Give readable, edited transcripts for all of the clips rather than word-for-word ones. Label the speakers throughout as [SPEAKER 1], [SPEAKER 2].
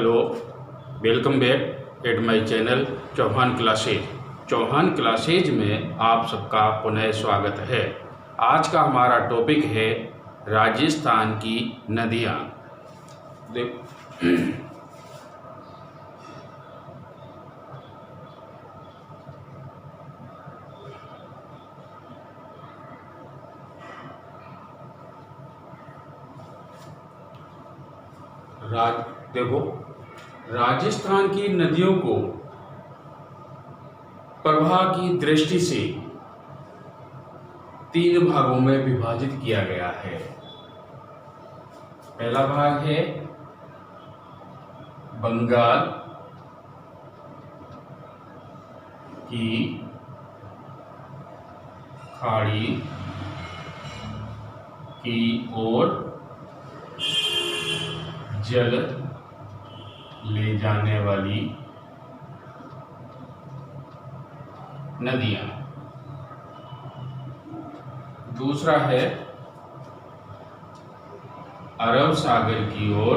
[SPEAKER 1] Hello, welcome back at my channel Chauhan classes. Chauhan classes में आप सबका पुनः स्वागत है। आज का हमारा टॉपिक है राजस्थान की नदियाँ। देखो, राजस्थान की नदियों को प्रवाह की दृष्टि से 3 भागों में विभाजित किया गया है। पहला भाग है बंगाल की खाड़ी की ओर जल ले जाने वाली नदियां। दूसरा है अरब सागर की ओर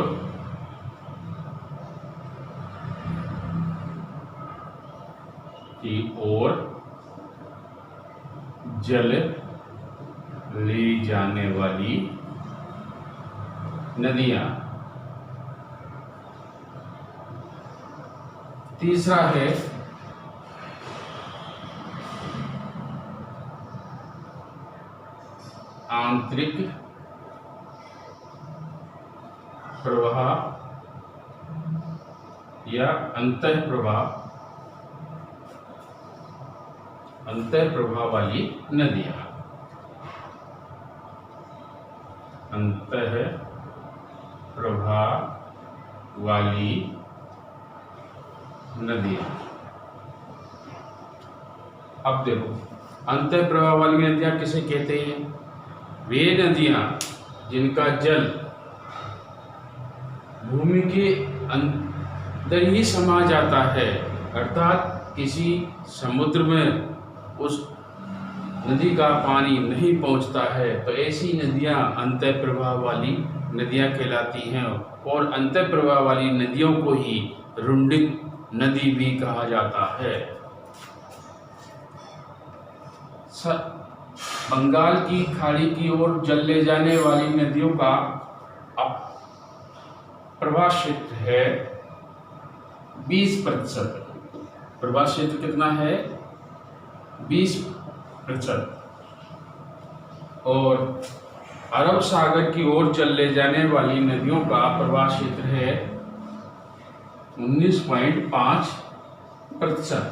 [SPEAKER 1] जल ले जाने वाली नदियां। तीसरा है आंतरिक प्रवाह या अंतः प्रवाह वाली नदियां। अंतः प्रवाह वाली नदियां। अब देखो, अंतः प्रवाह वाली नदियां किसे कहते हैं? वे नदियां जिनका जल भूमि के अंदर ही समा जाता है, अर्थात किसी समुद्र में उस नदी का पानी नहीं पहुंचता है, तो ऐसी नदियां अंतः प्रवाह वाली नदियां कहलाती हैं। और अंतः प्रवाह वाली नदियों को ही रुंडित नदी भी कहा जाता है। बंगाल की खाड़ी की ओर जल ले जाने वाली नदियों का प्रवाह क्षेत्र है 20%। प्रवाह क्षेत्र कितना है? 20%। और अरब सागर की ओर जल ले जाने वाली नदियों का प्रवाह क्षेत्र है 19.5%।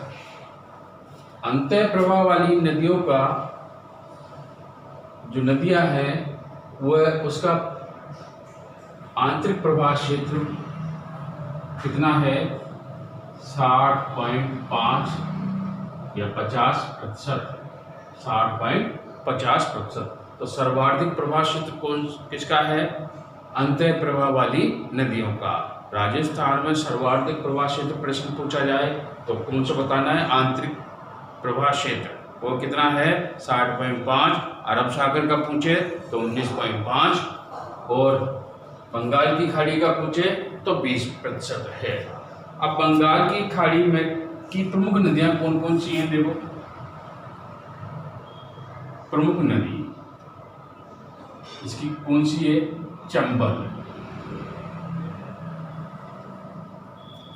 [SPEAKER 1] अंतः प्रवाह वाली नदियों का जो नदियां हैं वह उसका आंतरिक प्रवाह क्षेत्र कितना है? 60.5 या 50%। 60.50%। तो सर्वाधिक प्रवाह क्षेत्र किसका है? अंतः प्रवाह वाली नदियों का। राजस्थान में सर्वाधिक प्रवाह क्षेत्र प्रश्न पूछा जाए तो कौन सा बताना है? आंतरिक प्रवाह क्षेत्र वो कितना है? 60.5। अरब सागर का पूछे तो 19.5 और बंगाल की खाड़ी का पूछे तो 20% है। अब बंगाल की खाड़ी में की प्रमुख नदियां कौन कौन सी हैं? देखो, प्रमुख नदी इसकी कौन सी है? चंबल।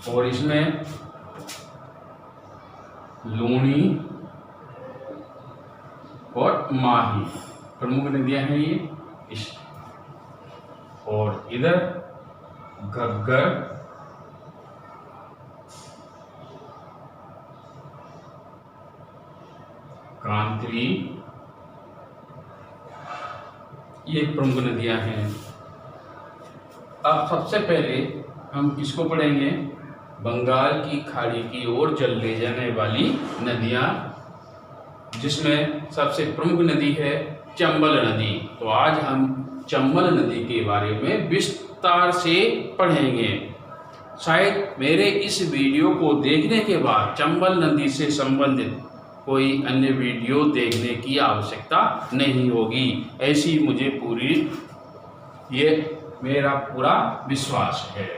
[SPEAKER 1] और इसमें लूनी और माही प्रमुख नदियां हैं ये। और इधर घग्गर, कांतरी, ये प्रमुख नदियां हैं। अब सबसे पहले हम किसको पढ़ेंगे? बंगाल की खाड़ी की ओर जल ले जाने वाली नदियां, जिसमें सबसे प्रमुख नदी है चंबल नदी। तो आज हम चंबल नदी के बारे में विस्तार से पढ़ेंगे। शायद मेरे इस वीडियो को देखने के बाद चंबल नदी से संबंधित कोई अन्य वीडियो देखने की आवश्यकता नहीं होगी, ऐसी मुझे ये मेरा पूरा विश्वास है।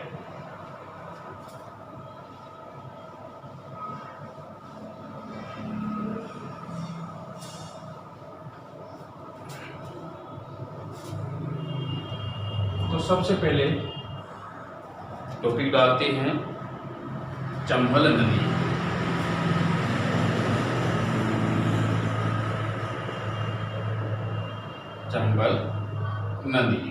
[SPEAKER 1] सबसे पहले टॉपिक डालते हैं चंबल नदी। चंबल नदी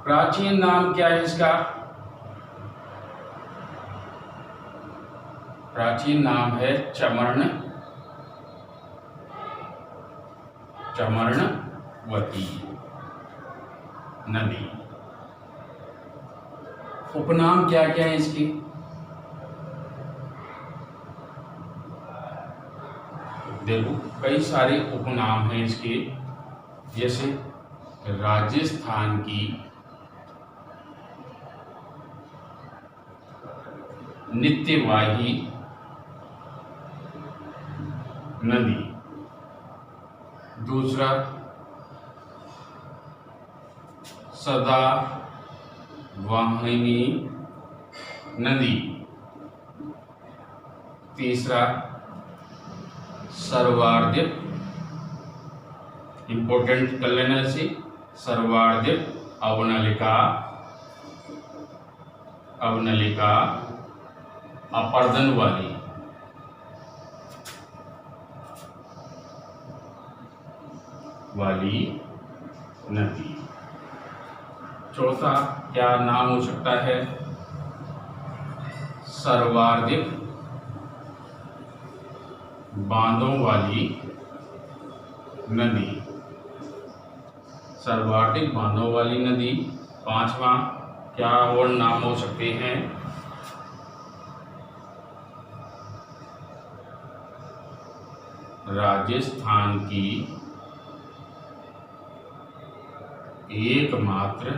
[SPEAKER 1] प्राचीन नाम क्या है इसका? प्राचीन नाम है चमर्णवती नदी। उपनाम क्या क्या है इसकी? देखो कई सारे उपनाम हैं इसके, जैसे राजस्थान की नित्यवाही नदी, दूसरा सदा वाहिनी नदी, तीसरा सर्वार्धिक, इंपॉर्टेंट कर लेना इसे, सर्वार्धिक अवनलिका अपर्दन वाली नदी। चौथा क्या नाम हो सकता है? सर्वाधिक बांधों वाली नदी, सर्वाधिक बांधों वाली नदी। पांचवा क्या और नाम हो सकते हैं? राजस्थान की एकमात्र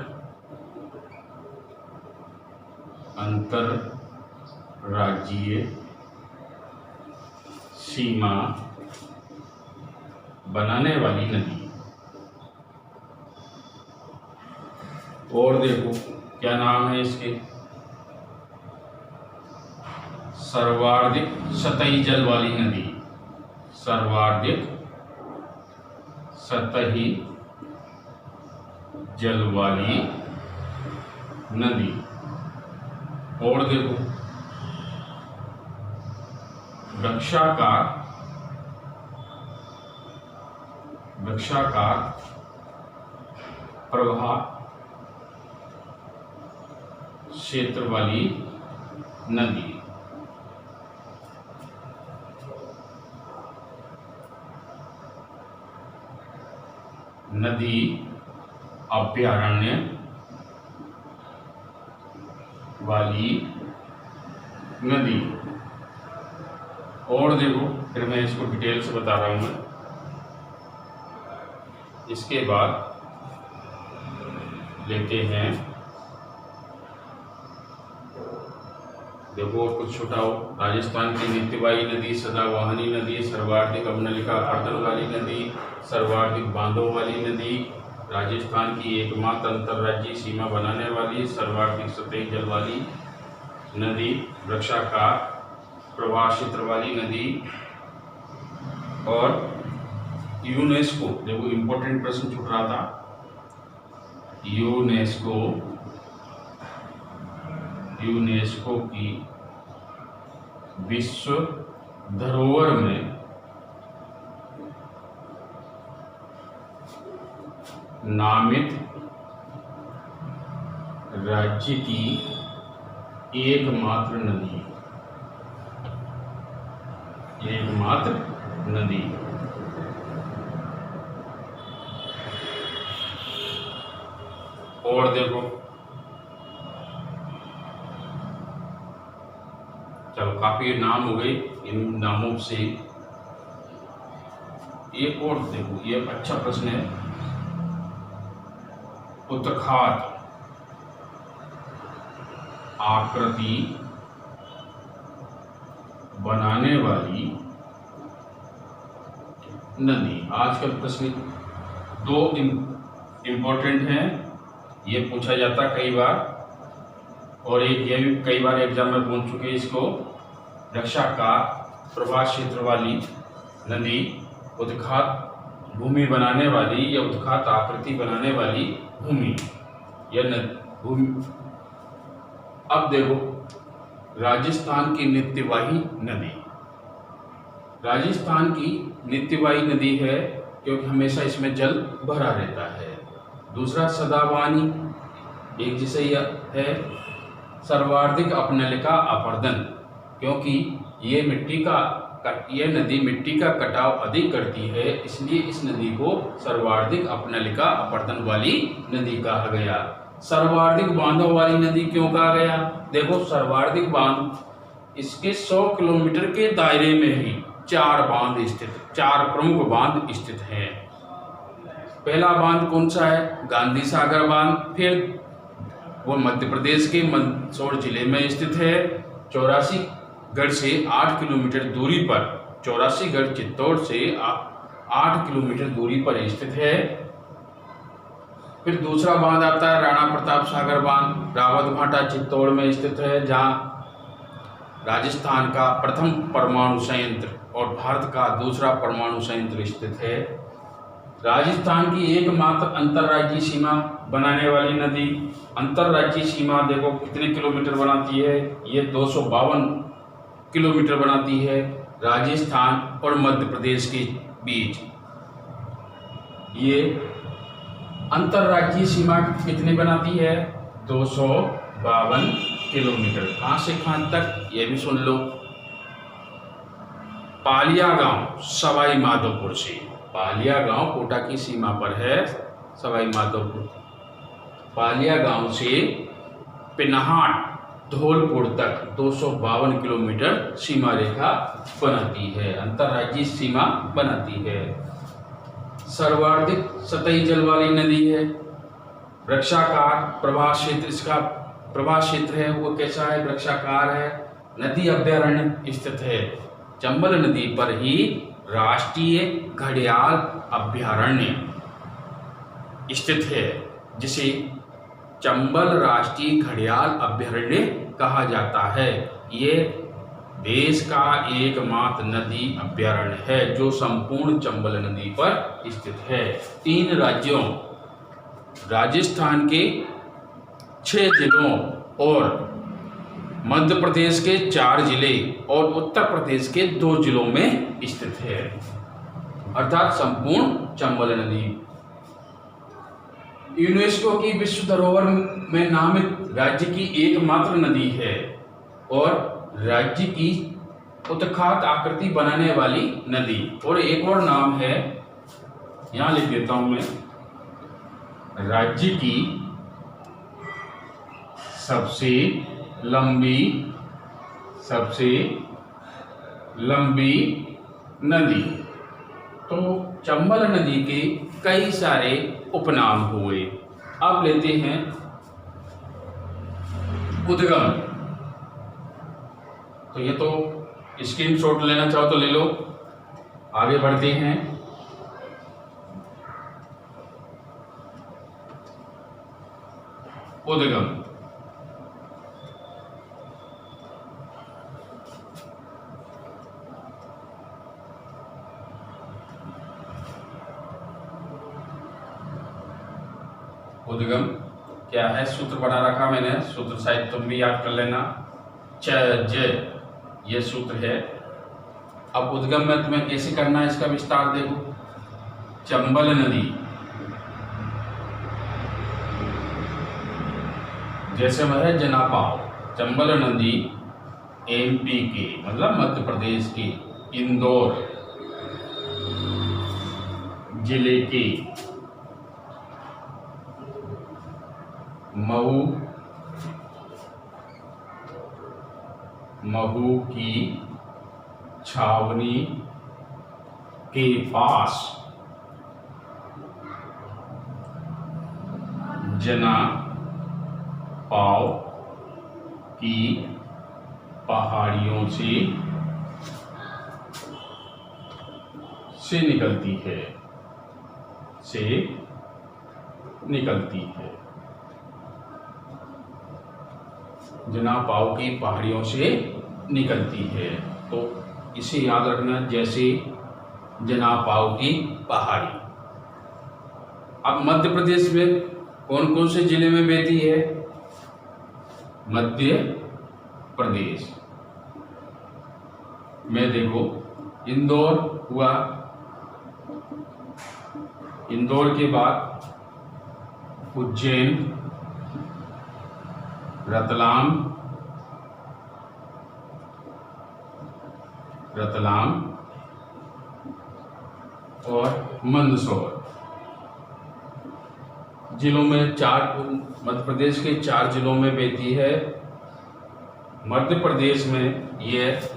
[SPEAKER 1] अंतरराज्यीय सीमा बनाने वाली नदी। और देखो क्या नाम है इसके? सर्वाधिक सतही जल वाली नदी, सर्वाधिक सतही जल वाली नदी। और देखो वृक्षाकार प्रवाह क्षेत्र वाली नदी। नदी अभयारण्य वाली नदी। और देखो फिर मैं इसको डिटेल से बता रहा हूं मैं। इसके बाद लेते हैं, देखो कुछ छोटा हो। राजस्थान की नित्यवाही नदी, सदावाहिनी नदी, सर्वाधिक अवनलिका अपर्दन वाली नदी, सर्वाधिक बांधों वाली नदी, राजस्थान की एकमात्र अंतर्राज्यीय सीमा बनाने वाली, सर्वाधिक सतही जल वाली नदी, वृक्षाकार प्रवाह क्षेत्र वाली नदी। और यूनेस्को, देखो इंपॉर्टेंट प्रश्न छूट रहा था, यूनेस्को की विश्व धरोहर में नामित राज्य की एकमात्र नदी। और देखो चलो काफी नाम हो गए, इन नामों से एक और देखो, ये अच्छा प्रश्न है। उत्तखात आकृति बनाने वाली नदी। आजकल प्रश्न दो इम्पोर्टेंट हैं, ये पूछा जाता कई बार, और एक ये भी कई बार एग्जाम में पूछ चुके हैं इसको। रक्षा का प्रवाह क्षेत्र वाली नदी उत्तखात भूमि बनाने वाली या उत्खात आकृति बनाने वाली भूमि या भूमि। अब देखो राजस्थान की नित्यवाही नदी, राजस्थान की नित्यवाही नदी है क्योंकि हमेशा इसमें जल भरा रहता है। दूसरा सदाबहानी, एक जिसे है सर्वाधिक अपनलिका अपर्दन, क्योंकि ये नदी मिट्टी का कटाव अधिक करती है, इसलिए इस नदी को सर्वाधिक अपनलिका अपर्दन वाली नदी कहा गया। सर्वाधिक बांधों वाली नदी क्यों कहा गया? देखो सर्वाधिक बांध, इसके 100 किलोमीटर के दायरे में ही 4 प्रमुख बांध स्थित हैं। पहला बांध कौन सा है? गांधी सागर बांध, फिर वो मध्य प्रदेश के मंदसौर जिले में स्थित है। 84गढ़ से 8 किलोमीटर दूरी पर, 84गढ़ चित्तौड़ से 8 किलोमीटर दूरी पर स्थित है। फिर दूसरा बांध आता है राणा प्रताप सागर बांध, रावतभाटा चित्तौड़ में स्थित है, जहां राजस्थान का प्रथम परमाणु संयंत्र और भारत का दूसरा परमाणु संयंत्र स्थित है। राजस्थान की एकमात्र अंतर्राज्यीय सीमा बनाने वाली नदी, अंतर्राज्यीय सीमा देखो कितने किलोमीटर बनाती है? ये 252 किलोमीटर बनाती है राजस्थान और मध्य प्रदेश के बीच। ये अंतर्राज्यीय सीमा कितनी बनाती है? 252 किलोमीटर। कहाँ से कहाँ तक ये भी सुन लो। पालिया गांव सवाई माधोपुर से, पालिया गांव कोटा की सीमा पर है, सवाई माधोपुर। पालिया गांव से पिनहाट धौलपुर तक 252 किलोमीटर सीमा रेखा बनाती है, अंतर्राज्यीय सीमा बनाती है। सर्वाधिक सतही जल वाली नदी है। वृक्षाकार प्रवाह क्षेत्र, इसका प्रवाह क्षेत्र है वो कैसा है? वृक्षाकार है। नदी अभ्यारण्य स्थित है। चंबल नदी पर ही राष्ट्रीय घड़ियाल अभ्यारण्य स्थित है, जिसे चंबल राष्ट्रीय घड़ियाल अभ्यारण्य कहा जाता है। ये देश का एकमात्र नदी अभ्यारण्य है जो संपूर्ण चंबल नदी पर स्थित है। 3 राज्यों राजस्थान के 6 जिलों और मध्य प्रदेश के 4 जिले और उत्तर प्रदेश के 2 जिलों में स्थित है, अर्थात संपूर्ण चंबल नदी। यूनेस्को की विश्व धरोहर में नामित राज्य की एकमात्र नदी है और राज्य की उत्खात आकृति बनाने वाली नदी। और एक और नाम है, यहां लिख देता हूं मैं, राज्य की सबसे लंबी नदी। तो चंबल नदी के कई सारे उपनाम हुए। अब लेते हैं उद्गम। तो ये तो स्क्रीनशॉट लेना चाहो तो ले लो। आगे बढ़ते हैं। उद्गम, उद्गम क्या है? सूत्र बना रखा मैंने, सूत्र शायद तुम भी याद कर लेना। च ये सूत्र है। अब उद्गम में तुम्हें कैसे करना है इसका विस्तार देखो। चंबल नदी, जैसे वह है जनापाव, चंबल नदी एमपी के मतलब मध्य प्रदेश के इंदौर जिले के महू की छावनी के पास जनापाव की पहाड़ियों से निकलती है। जनापाव की पहाड़ियों से निकलती है। तो इसे याद रखना, जैसे जनापाव की पहाड़ी। अब मध्य प्रदेश में कौन कौन से जिले में बहती है? मध्य प्रदेश में देखो इंदौर हुआ, इंदौर के बाद उज्जैन, रतलाम और मंदसौर जिलों में, मध्य प्रदेश के 4 जिलों में बहती है। मध्य प्रदेश में यह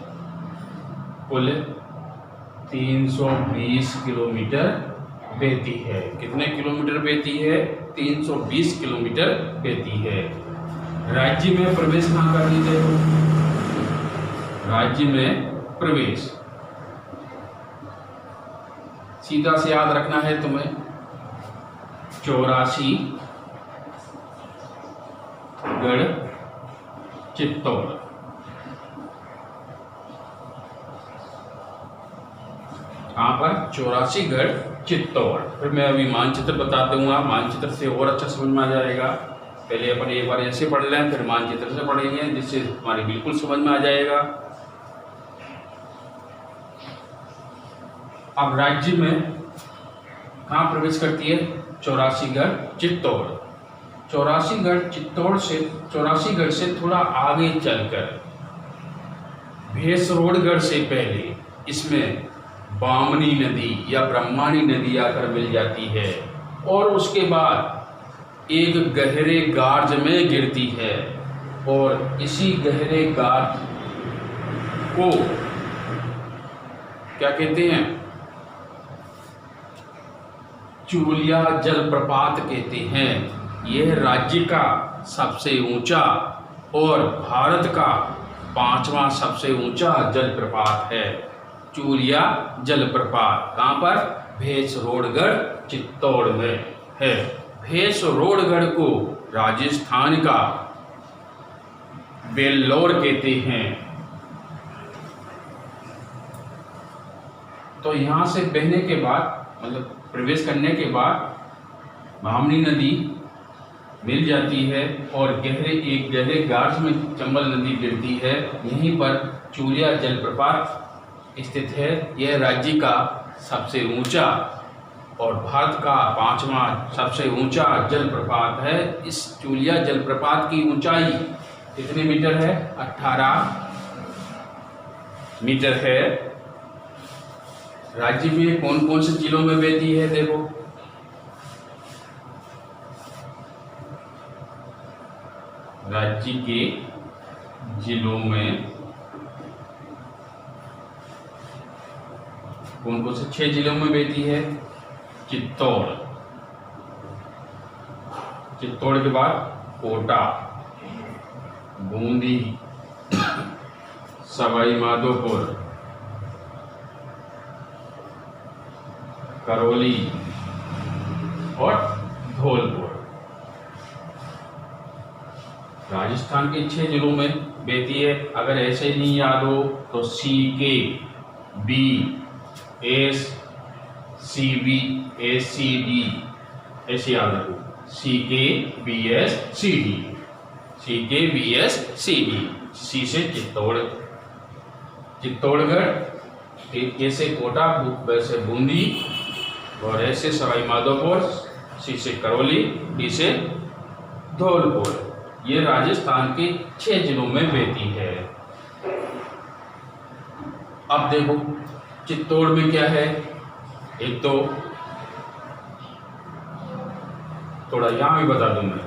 [SPEAKER 1] कुल 320 किलोमीटर बहती है। कितने किलोमीटर बहती है? 320 किलोमीटर बहती है। राज्य में प्रवेश कहाँ कर लीजिए? राज्य में प्रवेश सीधा से याद रखना है तुम्हें, 84 गढ़ चित्तौड़। कहाँ पर? 84 गढ़ चित्तौड़। फिर मैं अभी मानचित्र बता दूंगा, मानचित्र से और अच्छा समझ में आ जाएगा। पहले अपन एक बार ऐसे पढ़ लें, फिर मानचित्र से पढ़ेंगे, जिससे हमारी बिल्कुल समझ में आ जाएगा। अब राज्य में कहाँ प्रवेश करती है? 84 गढ़ चित्तौड़। 84 गढ़ से थोड़ा आगे चलकर भेसरोडगढ़ से पहले इसमें बामनी नदी या ब्रह्माणी नदी आकर मिल जाती है और उसके बाद एक गहरे गार्ज में गिरती है और इसी गहरे गार्ज को क्या कहते हैं? चूलिया जलप्रपात कहते हैं। यह राज्य का सबसे ऊंचा और भारत का 5वां सबसे ऊंचा जलप्रपात है। चूलिया जलप्रपात कहाँ पर? भेसरोडगढ़ चित्तौड़ में है। भेसरोडगढ़ को राजस्थान का बेल्लौर कहते हैं। तो यहाँ से बहने के बाद, मतलब प्रवेश करने के बाद बामनी नदी मिल जाती है और एक गहरे गार्ज में चंबल नदी गिरती है। यहीं पर चूलिया जलप्रपात स्थित है। यह राज्य का सबसे ऊंचा और भारत का 5वां सबसे ऊंचा जलप्रपात है। इस चूलिया जलप्रपात की ऊंचाई कितने मीटर है? 18 मीटर है। राज्य में कौन कौन से जिलों में बहती है? देखो, राज्य के जिलों में कौन कौन से 6 जिलों में बहती है? चित्तौड़ के बाद कोटा, बूंदी, सवाई माधोपुर, करौली और धौलपुर। राजस्थान के 6 जिलों में बहती है। अगर ऐसे नहीं याद हो तो CKB, SCB, SCD ऐसे याद रखो। CKBSCD, C से चित्तौड़गढ़, ऐसे कोटा, वैसे बूंदी और ऐसे सवाई माधोपुर, C से करौली, D से धौलपुर। ये राजस्थान के 6 जिलों में बहती है। अब देखो चित्तौड़ में क्या है? एक तो थोड़ा यहाँ भी बता दूं मैं,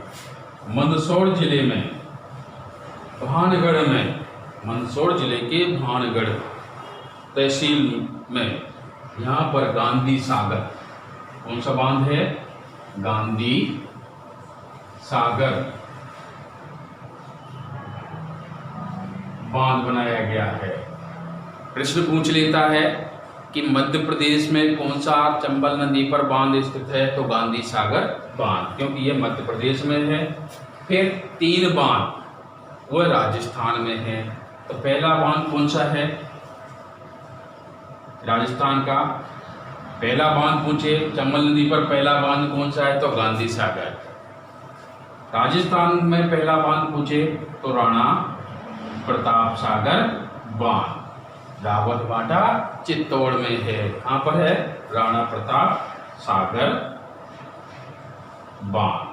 [SPEAKER 1] मंदसौर जिले में भानगढ़ में, मंदसौर जिले के भानगढ़ तहसील में, यहाँ पर गांधी सागर, कौन सा बांध है? गांधी सागर बांध बनाया गया है। प्रश्न पूछ लेता है कि मध्य प्रदेश में कौन सा चंबल नदी पर बांध स्थित है? तो गांधी सागर बांध, क्योंकि यह मध्य प्रदेश में है। फिर 3 बांध वह राजस्थान में है। तो पहला बांध कौन सा है राजस्थान का? पहला बांध पूछे चंबल नदी पर पहला बांध कौन सा है तो गांधी सागर। राजस्थान में पहला बांध पूछे तो राणा प्रताप सागर बांध। रावतबाड़ा चित्तौड़ में है, कहाँ पर है राणा प्रताप सागर बांध।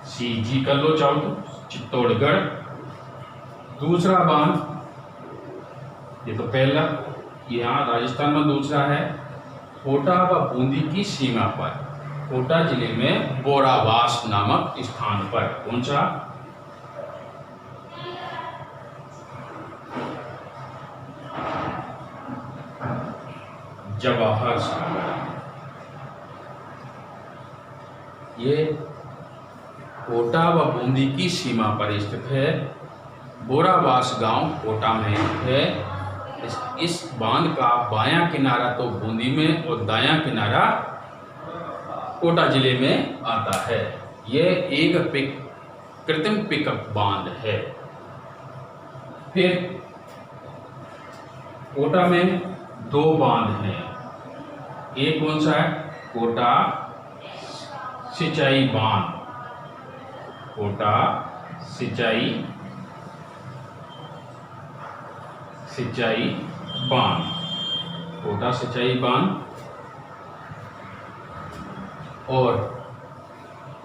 [SPEAKER 1] सीजी कर लो चाहो तो चित्तौड़गढ़। दूसरा बांध, ये तो पहला यहाँ राजस्थान में, दूसरा है कोटा व बूंदी की सीमा पर, कोटा जिले में बोरावास नामक स्थान पर। कौन सा जवाहर सागर। ये कोटा व बूंदी की सीमा पर स्थित है। बोरावास गांव कोटा में है। इस बांध का बायां किनारा तो बूंदी में और दायां किनारा कोटा जिले में आता है। यह एक कृत्रिम पिकअप बांध है। फिर कोटा में दो बांध हैं। एक कौन सा है कोटा सिंचाई बांध, कोटा सिंचाई बांध, कोटा सिंचाई बांध। और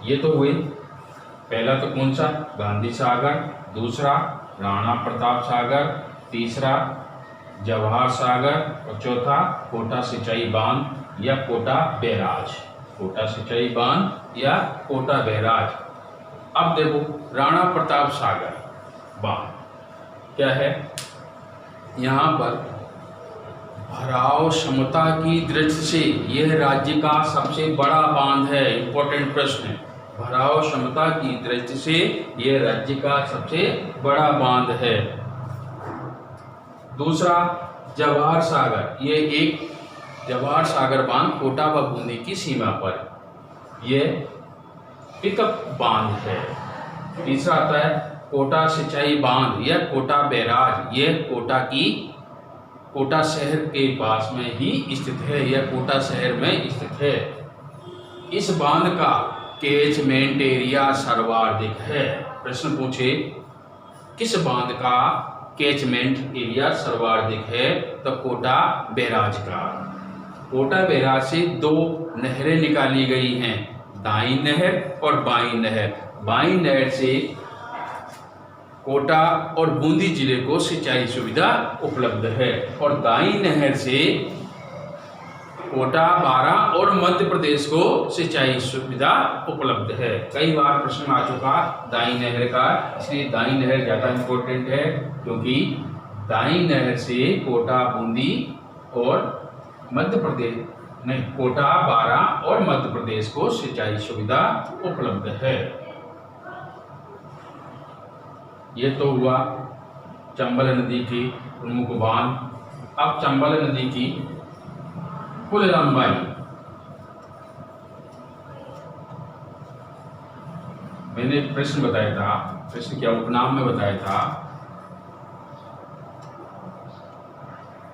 [SPEAKER 1] ये तो हुए, पहला तो कौन सा गांधी सागर, दूसरा राणा प्रताप सागर, तीसरा जवाहर सागर और चौथा कोटा सिंचाई बांध या कोटा बैराज, कोटा सिंचाई बांध या कोटा बैराज। अब देखो राणा प्रताप सागर बांध क्या है, यहाँ पर भराव क्षमता की दृष्टि से यह राज्य का सबसे बड़ा बांध है। इंपॉर्टेंट प्रश्न है, भराव क्षमता की दृष्टि से यह राज्य का सबसे बड़ा बांध है। दूसरा जवाहर सागर, ये एक जवाहर सागर बांध कोटा व बूंदी की सीमा पर, यह पिकअप बांध है। तीसरा आता है कोटा सिंचाई बांध या कोटा बैराज, यह कोटा शहर के पास में ही स्थित है या कोटा शहर में स्थित है। इस बांध का कैचमेंट एरिया सर्वाधिक है। प्रश्न पूछे किस बांध का कैचमेंट एरिया सर्वाधिक है तो कोटा बैराज का। कोटा बैराज से दो नहरें निकाली गई हैं, दाई नहर और बाई नहर। बाई नहर से कोटा और बूंदी जिले को सिंचाई सुविधा उपलब्ध है और दाई नहर से कोटा, बारा और मध्य प्रदेश को सिंचाई सुविधा उपलब्ध है। कई बार प्रश्न आ चुका दाई नहर का, इसलिए दाई नहर ज़्यादा इम्पोर्टेंट है क्योंकि दाई नहर से कोटा, बूंदी और मध्य प्रदेश नहीं, कोटा, बारा और मध्य प्रदेश को सिंचाई सुविधा उपलब्ध है। ये तो हुआ चंबल नदी की प्रमुख बांध। अब चंबल नदी की कुल लंबाई, मैंने प्रश्न बताया था, प्रश्न क्या उपनाम में बताया था,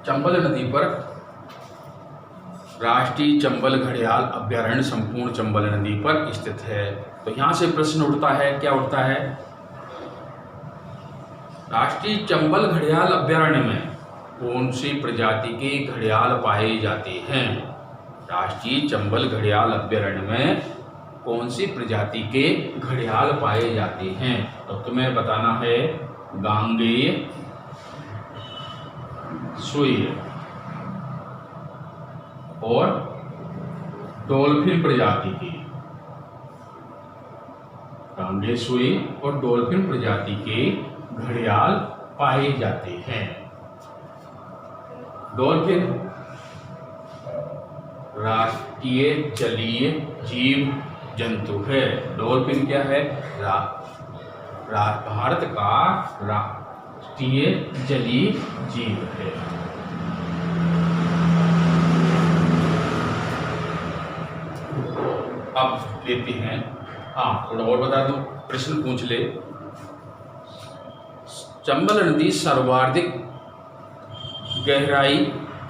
[SPEAKER 1] चंबल नदी पर राष्ट्रीय चंबल घड़ियाल अभ्यारण्य संपूर्ण चंबल नदी पर स्थित है। तो यहाँ से प्रश्न उठता है, क्या उठता है, राष्ट्रीय चंबल घड़ियाल अभ्यारण्य में कौन सी प्रजाति के घड़ियाल पाए जाते हैं। राष्ट्रीय चंबल घड़ियाल अभ्यारण्य में कौन सी प्रजाति के घड़ियाल पाए जाते हैं तो तुम्हें बताना है गांगेय, सुई और डॉल्फिन प्रजाति की। गांगेय, सुई और डॉल्फिन प्रजाति के घड़ियाल पाए जाते हैं। डॉल्फिन राष्ट्रीय जलीय जीव जंतु है। डॉल्फिन क्या है, भारत का राष्ट्रीय जलीय जीव है। अब लेते हैं, थोड़ा और बता दूं, प्रश्न पूछ ले। चंबल नदी सर्वाधिक गहराई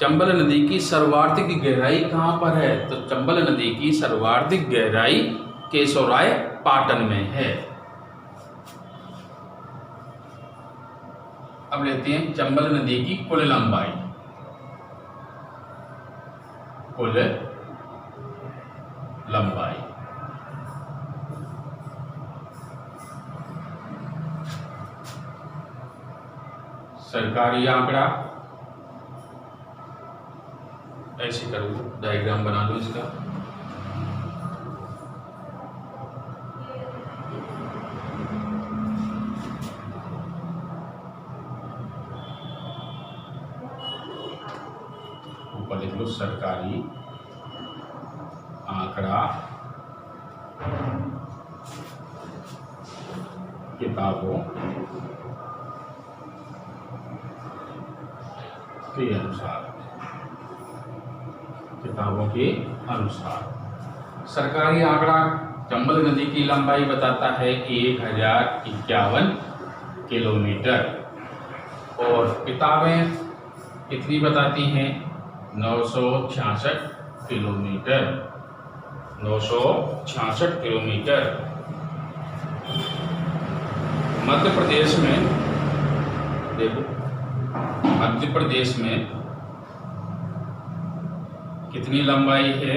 [SPEAKER 1] चंबल नदी की सर्वाधिक गहराई कहाँ पर है? तो चंबल नदी की सर्वाधिक गहराई केशवराय पाटन में है। अब लेते हैं चंबल नदी की कुल लंबाई। कुल लंबाई सरकारी आंकड़ा, ऐसे करो, डायग्राम बना लो इसका। ऊपर लिख लो सरकारी आंकड़ा किताबों के अनुसार, किताबों के अनुसार सरकारी आंकड़ा चंबल नदी की लंबाई बताता है 1051 किलोमीटर और किताबें कितनी बताती हैं? 966 किलोमीटर। 966 किलोमीटर। मध्य प्रदेश में देखो, मध्य प्रदेश में कितनी लंबाई है?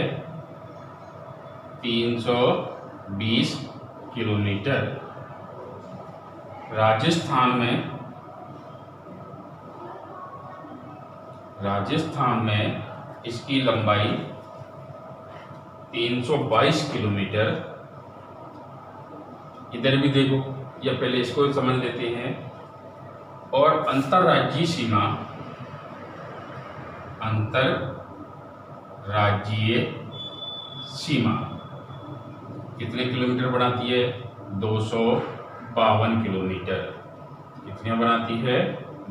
[SPEAKER 1] 320 किलोमीटर। राजस्थान में इसकी लंबाई 322 किलोमीटर। इधर भी देखो, या पहले इसको समझ लेते हैं। और अंतर्राज्यीय सीमा, अंतर्राज्यीय सीमा कितने किलोमीटर बनाती है? 252 किलोमीटर। कितनी बनाती है?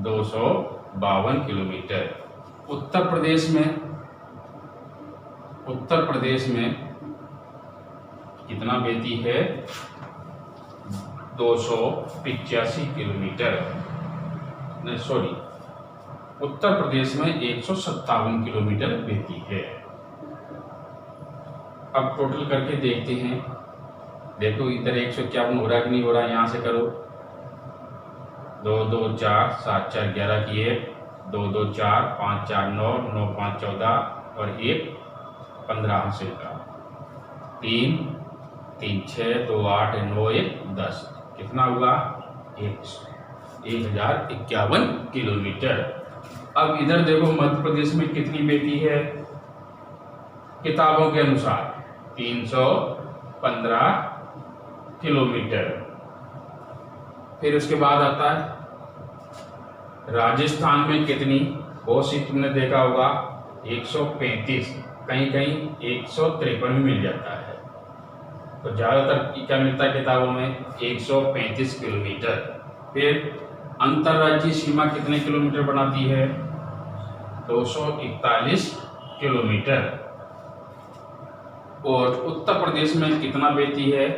[SPEAKER 1] 252 किलोमीटर। उत्तर प्रदेश में कितना बेती है? 285 किलोमीटर। नहीं सॉरी, उत्तर प्रदेश में 157 किलोमीटर बेती है। अब टोटल करके देखते हैं। देखो इधर 151 हो रहा कि नहीं हो रहा, यहाँ से करो। 2 2 4 7 4 11 किए, 2 2 4 5 4 9 9 5 14 और 1 15 हासिल का, 3 3 6 2 8 9 1 10। कितना हुआ? 1051 किलोमीटर। अब इधर देखो मध्य प्रदेश में कितनी बेटी है? किताबों के अनुसार 315 किलोमीटर। फिर उसके बाद आता है राजस्थान में कितनी? बहुत सी तुमने देखा होगा 135, कहीं कहीं 153 भी मिल जाता है। तो ज़्यादातर क्या मिलता है किताबों में? 135 किलोमीटर। फिर अंतर्राज्यीय सीमा कितने किलोमीटर बनाती है? 241 किलोमीटर। और उत्तर प्रदेश में कितना बेती है?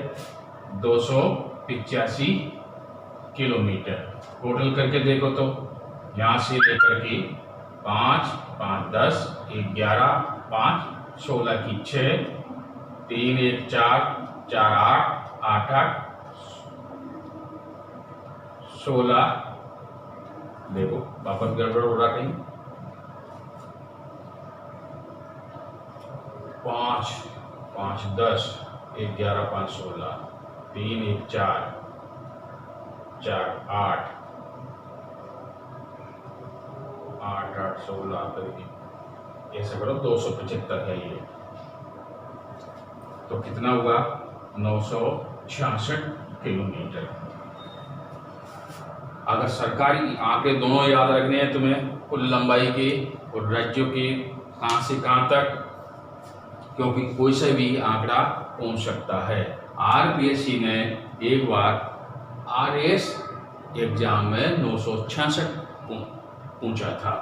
[SPEAKER 1] 285 किलोमीटर। टोटल करके देखो तो यहाँ से लेकर के 5 5 10 1 11 5 16 की 6 3 1 4 4 8 8 8 16। देखो वापस गड़बड़ हो रहा कहीं। 5 5 10 1 11 5 16 3 1 4 4 8 8 8 16 करके ऐसे करो। 275 है ये। तो कितना हुआ? 966 किलोमीटर। अगर सरकारी आंकड़े दोनों याद रखने हैं तुम्हें, कुल लंबाई के और राज्यों के कहाँ से कहाँ तक, क्योंकि कोई से भी आंकड़ा पूछ सकता है। आरपीएससी ने एक बार आरएस एग्जाम में 966 पूछा था।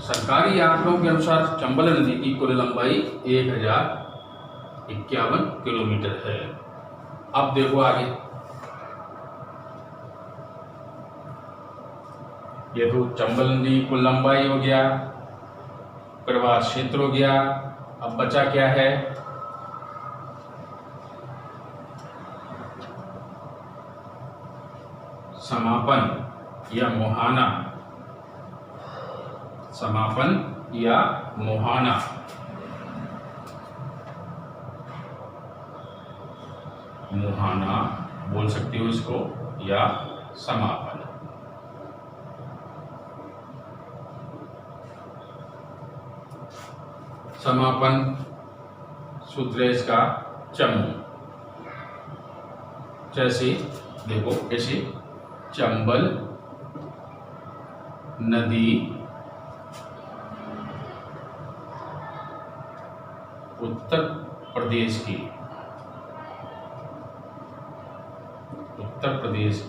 [SPEAKER 1] सरकारी आंकड़ों के अनुसार चंबल नदी की कुल लंबाई 1051 किलोमीटर है। अब देखो आगे, ये तो चंबल नदी को लंबाई हो गया, प्रवाह क्षेत्र हो गया। अब बचा क्या है? समापन या मुहाना। समापन या मुहाना। मुहाना बोल सकती हो इसको, या समापन। समापन सूत्र है इसका चमू। जैसे देखो, ऐसे चंबल नदी उत्तर प्रदेश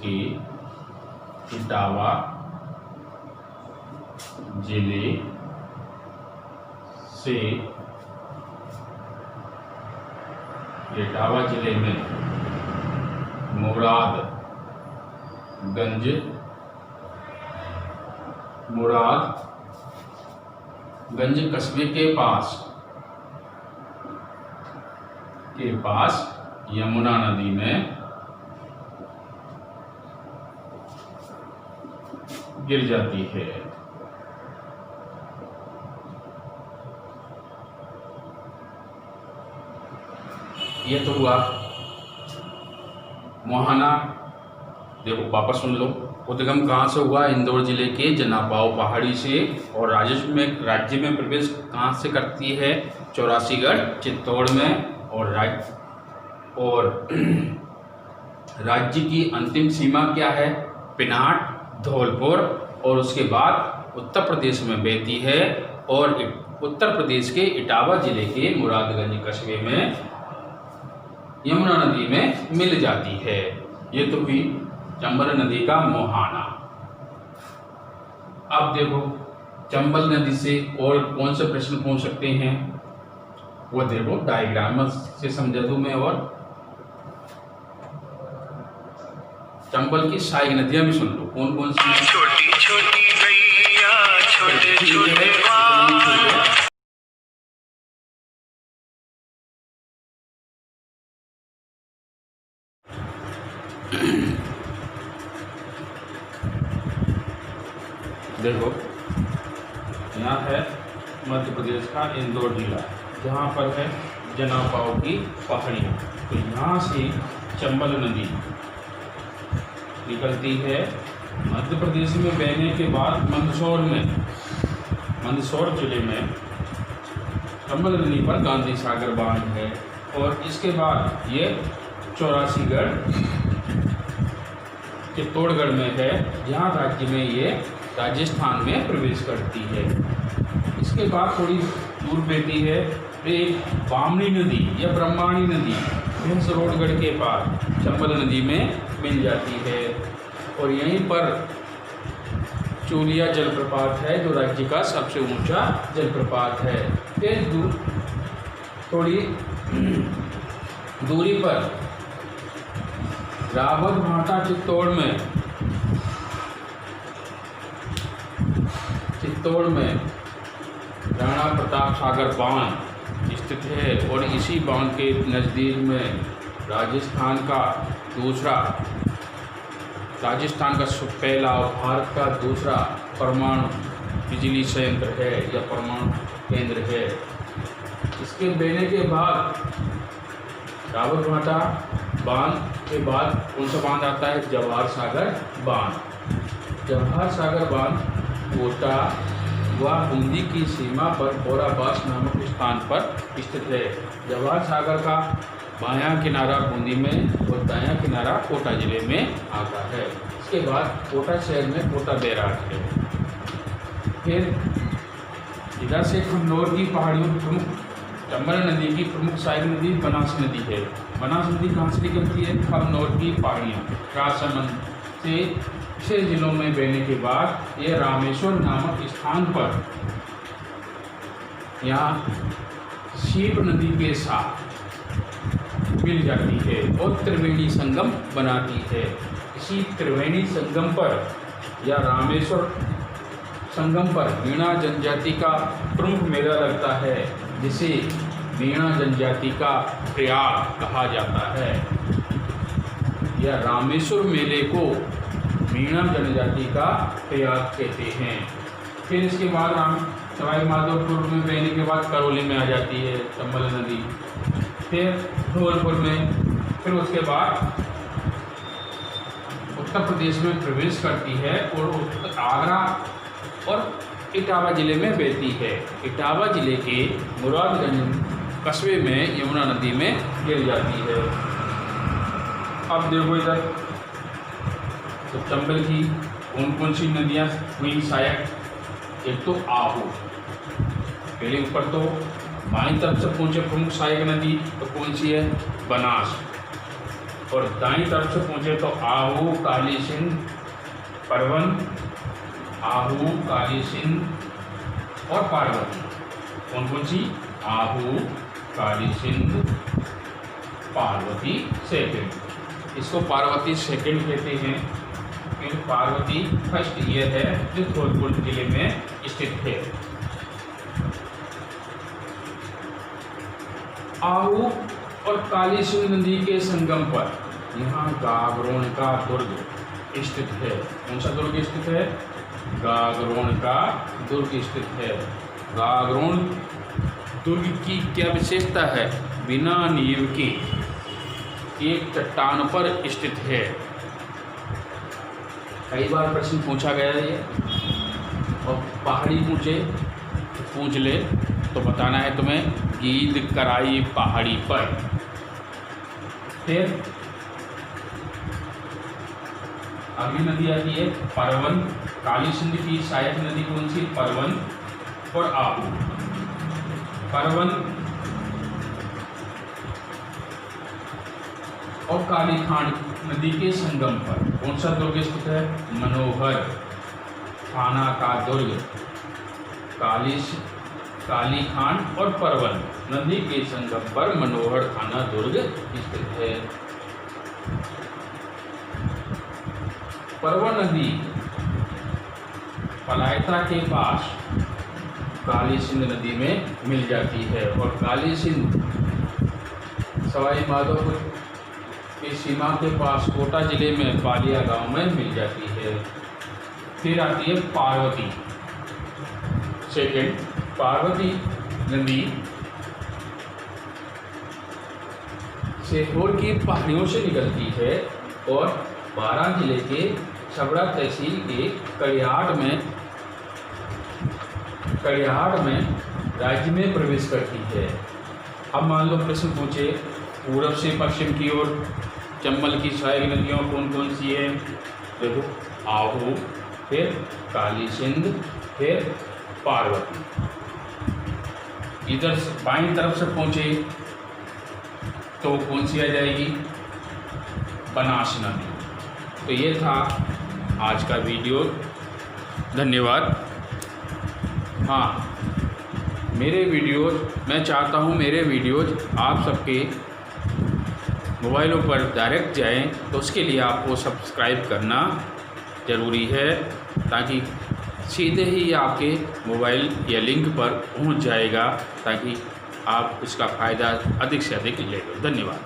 [SPEAKER 1] की इटावा जिले से, इटावा जिले में मुरादगंज कस्बे के पास यमुना नदी में गिर जाती है। ये तो हुआ मुहाना। देखो वापस सुन लो, उद्गम कहाँ से हुआ? इंदौर जिले के जनापाव पहाड़ी से। और राज्य में प्रवेश कहाँ से करती है? चौरासीगढ़ चित्तौड़ में। और राज्य की अंतिम सीमा क्या है? पिनाट, धौलपुर। और उसके बाद उत्तर प्रदेश में बहती है और उत्तर प्रदेश के इटावा जिले के मुरादगंज कस्बे में यमुना नदी में मिल जाती है। ये तो हुई चंबल नदी का मुहाना। अब देखो, चंबल नदी से और कौन से प्रश्न पूछ सकते हैं, वो देखो डायग्राम से समझा दूं मैं। और चंबल की सहायक नदियां भी सुन लो, कौन कौन सी? छोटी छोटी गैया, छोटे छोटे देखो, यहाँ है मध्य प्रदेश का इंदौर जिला, जहाँ पर है जनापाव की पहाड़ियाँ। तो यहाँ से चंबल नदी निकलती है मध्य प्रदेश में बहने के बाद मंदसौर जिले में चंबल नदी पर गांधी सागर बांध है। और इसके बाद ये चौरासीगढ़ चित्तौड़गढ़ में है, जहाँ राज्य में ये राजस्थान में प्रवेश करती है। इसके बाद थोड़ी दूर बहती है एक बामनी नदी या ब्रह्माणी नदी, भैंसरोडगढ़ के पास चंबल नदी में मिल जाती है। और यहीं पर चूलिया जलप्रपात है, जो राज्य का सबसे ऊंचा जलप्रपात है। फिर थोड़ी दूरी पर रावत भाटा चित्तौड़ में राणा प्रताप सागर बांध स्थित है। और इसी बांध के नज़दीक में राजस्थान का पहला और भारत का दूसरा परमाणु बिजली संयंत्र है या परमाणु केंद्र है। इसके बहने के बाद रावत भाटा बांध के बाद कौन सा बांध आता है? जवाहर सागर बांध। जवाहर सागर बांध कोटा व बूंदी की सीमा पर बोराबास नामक स्थान पर स्थित है। जवाहर सागर का बायां किनारा बूंदी में और दायां किनारा कोटा जिले में आता है। इसके बाद कोटा शहर में कोटा बैराज है। फिर इधर से खमनौर की पहाड़ियों की प्रमुख चंबल नदी की प्रमुख सहायक नदी बनास नदी है। बनास नदी कहाँ से निकलती है? खमनौर की पहाड़ियाँ राजसमंद से 6 जिलों में बहने के बाद यह रामेश्वर नामक स्थान पर यहाँ शीप नदी के साथ मिल जाती है और त्रिवेणी संगम बनाती है। इसी त्रिवेणी संगम पर या रामेश्वर संगम पर मीणा जनजाति का प्रमुख मेला लगता है, जिसे मीणा जनजाति का प्रयाग कहा जाता है। यह रामेश्वर मेले को मीणा जनजाति का प्रयाग कहते हैं। फिर इसके बाद सवाई माधोपुर में बहने के बाद करौली में आ जाती है चंबल नदी, फिर धौलपुर में, फिर उसके बाद उत्तर प्रदेश में प्रवेश करती है और आगरा और इटावा जिले में बहती है। इटावा जिले के मुरादगंज कस्बे में यमुना नदी में गिर जाती है। अब देखो इधर तो चंबल की कौन सी नदियाँ हुई सहायक, एक तो आहू, पहले ऊपर तो बाईं तरफ से पहुँचे प्रमुख सहायक नदी तो कौन सी है, बनास, और दाईं तरफ से पहुँचे तो आहू, काली सिंध, परवन, आहू, काली सिंध और पार्वती। कौन सी, आहू, काली सिंध, पार्वती सेकंड। इसको पार्वती सेकंड कहते हैं क्योंकि पार्वती फर्स्ट ईयर है जो धौलपुर जिले में स्थित है। आहू और काली सिंध नदी के संगम पर यहाँ गागरोन का दुर्ग स्थित है। कौन सा दुर्ग स्थित है, गागरोन का दुर्ग स्थित है। गागरोन दुर्ग की क्या विशेषता है, बिना नींव के एक चट्टान पर स्थित है। कई बार प्रश्न पूछा गया है ये, और पहाड़ी पूछ ले तो बताना है तुम्हें, गीद कराई पहाड़ी पर। फिर अगली नदी आती है परवन। काली सिंध की सहायक नदी कौन सी, परवन और आहू। परवन और काली खांड नदी के संगम पर कौन सा दुर्ग स्थित है, मनोहर थाना का दुर्ग। काली खांड और परवन नदी के संगम पर मनोहर थाना दुर्ग स्थित है। परवन नदी पलायता के पास काली सिंध नदी में मिल जाती है, और काली सिंध सवाई माधोपुर की सीमा के पास कोटा जिले में पालिया गांव में मिल जाती है। फिर आती है पार्वती सेकंड। पार्वती नदी सीहोर की पहाड़ियों से निकलती है और बारां जिले के छबड़ा तहसील के कड़ियाहाट में राज्य में प्रवेश करती है। अब मान लो प्रश्न पूछे पूर्व से पश्चिम की ओर चंबल की सहायक नदियों कौन कौन सी है, देखो आहू, फिर काली सिंध, फिर पार्वती। इधर बाईं तरफ से पहुँचे तो कौन सी आ जाएगी, बनास नदी। तो ये था आज का वीडियो, धन्यवाद। हाँ, मैं चाहता हूँ मेरे वीडियोज़ आप सबके मोबाइलों पर डायरेक्ट जाएं, तो उसके लिए आपको सब्सक्राइब करना ज़रूरी है, ताकि सीधे ही आपके मोबाइल या लिंक पर पहुंच जाएगा, ताकि आप इसका फ़ायदा अधिक से अधिक ले लो। धन्यवाद।